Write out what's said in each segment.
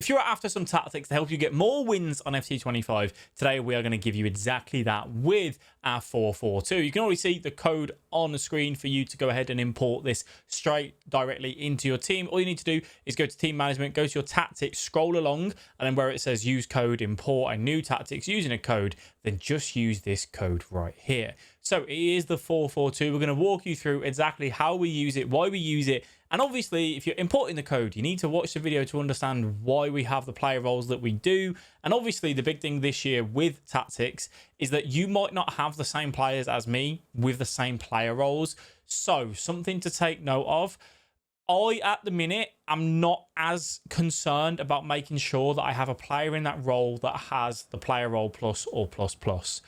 If you're after some tactics to help you get more wins on FC25, today we are going to give you exactly that with our 442. You can already see the code on the screen for you to go ahead and import this straight directly into your team. All you need to do is go to team management, go to your tactics, scroll along, and then where it says use code, import a new tactics using a code, then just use this code right here. So it is the 442. We're going to walk you through exactly how we use it, why we use it, and obviously, if you're importing the code, you need to watch the video to understand why we have the player roles that we do. And obviously, the big thing this year with tactics is that you might not have the same players as me with the same player roles. So something to take note of. I, at the minute, am not as concerned about making sure that I have a player in that role that has the player role plus or plus plus.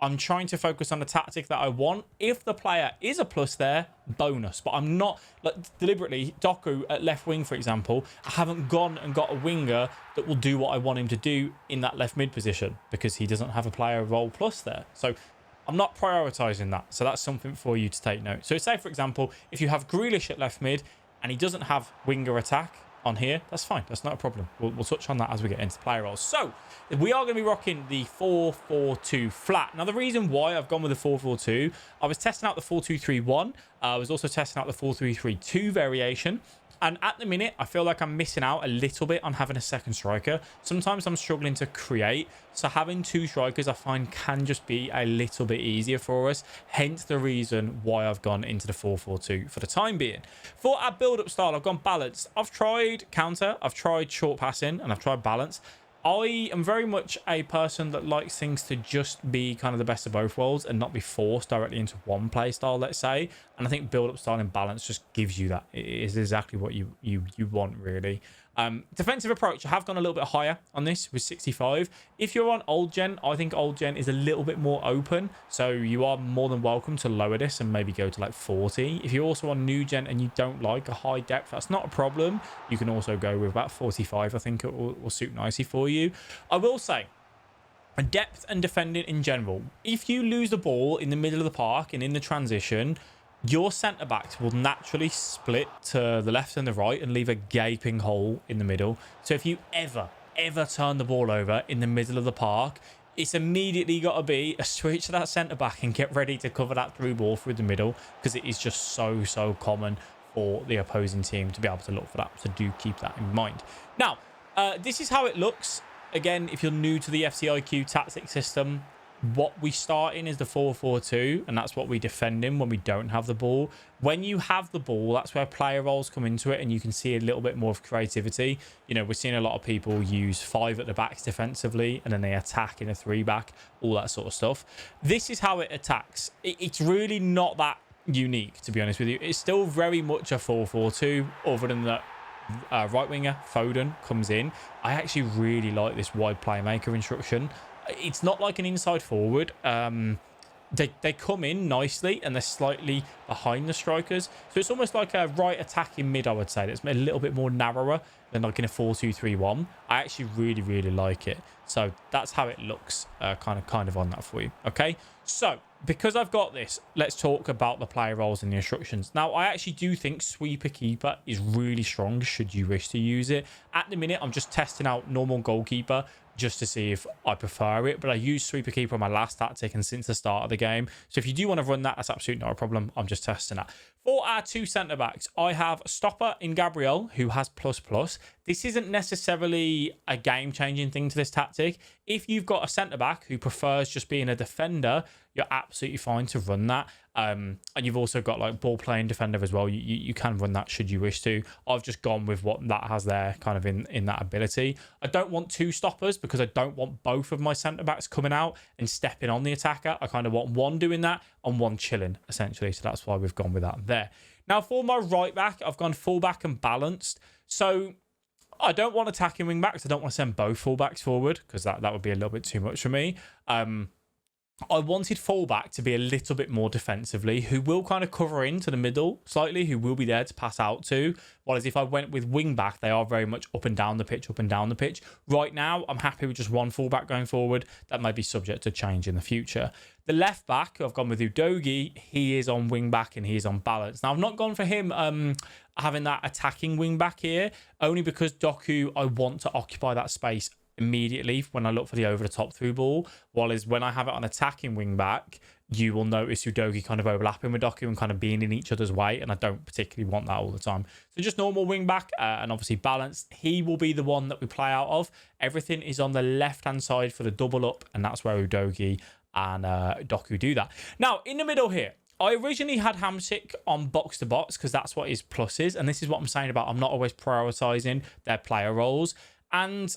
I'm trying to focus on the tactic that I want. If the player is a plus there, bonus. But I'm not, like, deliberately, Doku at left wing, for example, I haven't gone and got a winger that will do what I want him to do in that left mid position because he doesn't have a player role plus there. So I'm not prioritizing that. So that's something for you to take note. So say, for example, if you have Grealish at left mid and he doesn't have winger attack on here, that's fine. That's not a problem. We'll touch on that as we get into player roles. So we are going to be rocking the 4-4-2 flat. Now, the reason why I've gone with the 4-4-2, I was testing out the 4-2-3-1. I was also testing out the 4-3-3-2 variation. And at the minute, I feel like I'm missing out a little bit on having a second striker. Sometimes I'm struggling to create. So having two strikers, I find, can just be a little bit easier for us. Hence the reason why I've gone into the 4-4-2 for the time being. For our build-up style, I've gone balanced. I've tried counter, I've tried short passing, and I've tried balance. I am very much a person that likes things to just be kind of the best of both worlds and not be forced directly into one play style, let's say. And I think build-up style and balance just gives you that. It is exactly what you want, really. Defensive approach, I have gone a little bit higher on this with 65. If you're on old gen, I think old gen is a little bit more open. So you are more than welcome to lower this and maybe go to like 40. If you're also on new gen and you don't like a high depth, that's not a problem. You can also go with about 45. I think it will suit nicely for you. I will say, depth and defending in general, if you lose the ball in the middle of the park and in the transition, your centre backs will naturally split to the left and the right and leave a gaping hole in the middle. So if you ever turn the ball over in the middle of the park, it's immediately got to be a switch to that centre back and get ready to cover that through ball through the middle, because it is just so common for the opposing team to be able to look for that. So do keep that in mind. Now, this is how it looks. Again, if you're new to the FCIQ tactic system, what we start in is the 4-4-2, and that's what we defend in when we don't have the ball. When you have the ball, that's where player roles come into it, and you can see a little bit more of creativity. You know, we're seeing a lot of people use 5 at the backs defensively, and then they attack in a 3-back, all that sort of stuff. This is how it attacks. It's really not that unique, to be honest with you. It's still very much a 4-4-2, other than that right winger Foden comes in. I actually really like this wide playmaker instruction. It's not like an inside forward. They come in nicely and they're slightly behind the strikers. So it's almost like a right attacking mid, I would say. It's a little bit more narrower than like in a 4-2-3-1. I actually really like it. So that's how it looks kind of on that for you. Okay, so because I've got this, let's talk about the player roles and the instructions. Now, I actually do think sweeper keeper is really strong should you wish to use it. At the minute, I'm just testing out normal goalkeeper just to see if I prefer it, but I used sweeper keeper on my last tactic and since the start of the game. So if you do want to run that, that's absolutely not a problem. I'm just testing that. For our 2 centre backs, I have stopper in Gabriel, who has ++. This isn't necessarily a game changing thing to this tactic. If you've got a centre back who prefers just being a defender, you're absolutely fine to run that. And you've also got like ball playing defender as well. You can run that should you wish to. I've just gone with what that has there kind of in that ability. I don't want 2 stoppers because I don't want both of my centre backs coming out and stepping on the attacker. I kind of want one doing that and one chilling, essentially. So that's why we've gone with that there. Now for my right back, I've gone full back and balanced. So I don't want attacking wing backs. I don't want to send both full backs forward because that would be a little bit too much for me. I wanted fullback to be a little bit more defensively, who will kind of cover into the middle slightly, who will be there to pass out to. Whereas if I went with wingback, they are very much up and down the pitch, up and down the pitch. Right now, I'm happy with just one fullback going forward. That may be subject to change in the future. The left back, I've gone with Udogie. He is on wingback and he is on balance. Now, I've not gone for him having that attacking wingback here, only because Doku, I want to occupy that space immediately when I look for the over-the-top through ball. While when I have it on attacking wing back, you will notice Udogie kind of overlapping with Doku and kind of being in each other's way, and I don't particularly want that all the time. So just normal wing back and obviously balanced. He will be the one that we play out of. Everything is on the left-hand side for the double up, and that's where Udogie and Doku do that. Now, in the middle here, I originally had Hamsik on box to box because that's what his plus is, and this is what I'm saying about I'm not always prioritising their player roles. And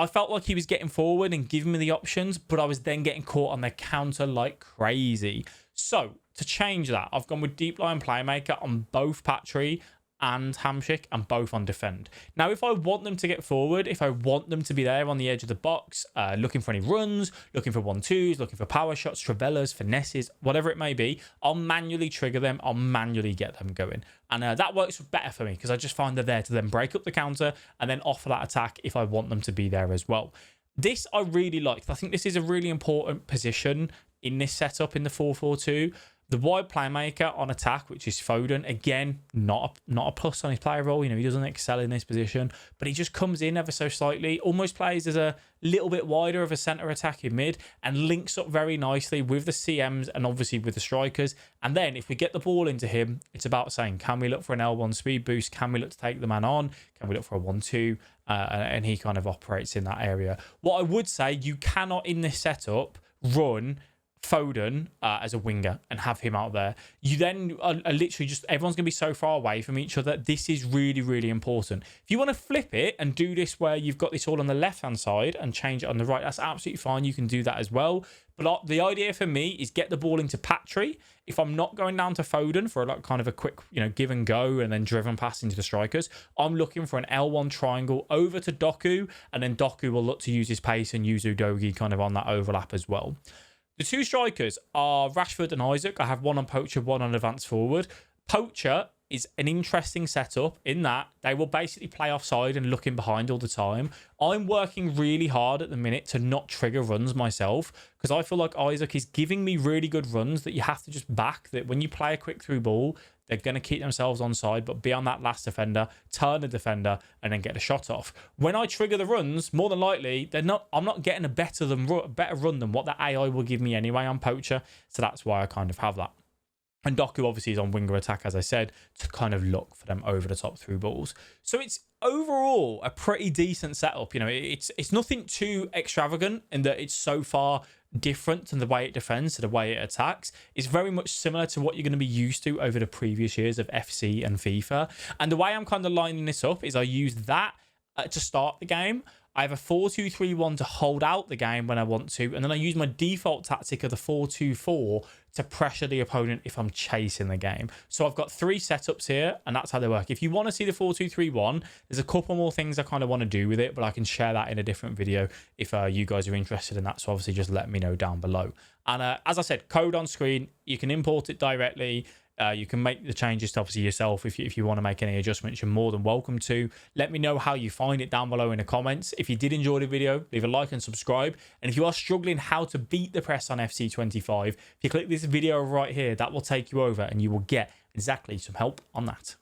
I felt like he was getting forward and giving me the options, but I was then getting caught on their counter like crazy. So to change that, I've gone with deep line playmaker on both Patry and Hamsik and both on defend. Now, if I want them to get forward, if I want them to be there on the edge of the box, looking for any runs, looking for 1-2s, looking for power shots, travellas, finesses, whatever it may be, I'll manually trigger them. I'll manually get them going. And that works better for me because I just find they're there to then break up the counter and then offer that attack if I want them to be there as well. This I really liked. I think this is a really important position in this setup in the 4-4-2. The wide playmaker on attack, which is Foden, again, not a plus on his player role. You know, he doesn't excel in this position, but he just comes in ever so slightly, almost plays as a little bit wider of a centre attacking mid and links up very nicely with the CMs and obviously with the strikers. And then if we get the ball into him, it's about saying, can we look for an L1 speed boost? Can we look to take the man on? Can we look for a 1-2? And he kind of operates in that area. What I would say, you cannot in this setup run Foden as a winger and have him out there. You then are literally just, everyone's going to be so far away from each other. This is really, really important. If you want to flip it and do this where you've got this all on the left-hand side and change it on the right, that's absolutely fine. You can do that as well. But the idea for me is get the ball into Patry. If I'm not going down to Foden for like kind of a quick, give and go and then driven pass into the strikers, I'm looking for an L1 triangle over to Doku, and then Doku will look to use his pace and use Udogie kind of on that overlap as well. The two strikers are Rashford and Isaac. I have one on Poacher, one on advanced forward. Poacher is an interesting setup in that they will basically play offside and looking behind all the time. I'm working really hard at the minute to not trigger runs myself because I feel like Isaac is giving me really good runs that you have to just back, that when you play a quick through ball, they're going to keep themselves onside, but be on that last defender, turn the defender, and then get a shot off. When I trigger the runs, more than likely, I'm not getting a better run than what the AI will give me anyway on Poacher. So that's why I kind of have that. And Doku obviously is on winger attack, as I said, to kind of look for them over the top through balls. So it's overall a pretty decent setup. It's nothing too extravagant in that it's so far different than the way it defends to the way it attacks. It's very much similar to what you're going to be used to over the previous years of FC and FIFA. And the way I'm kind of lining this up is I use that to start the game. I have a 4-2-3-1 to hold out the game when I want to, and then I use my default tactic of the 4-2-4 to pressure the opponent if I'm chasing the game. So I've got three setups here, and that's how they work. If you want to see the 4-2-3-1, there's a couple more things I kind of want to do with it, but I can share that in a different video if you guys are interested in that. So obviously just let me know down below. And as I said, code on screen, you can import it directly. You can make the changes to obviously yourself. If you want to make any adjustments, you're more than welcome to. Let me know how you find it down below in the comments. If you did enjoy the video, leave a like and subscribe. And if you are struggling how to beat the press on FC25, if you click this video right here, that will take you over and you will get exactly some help on that.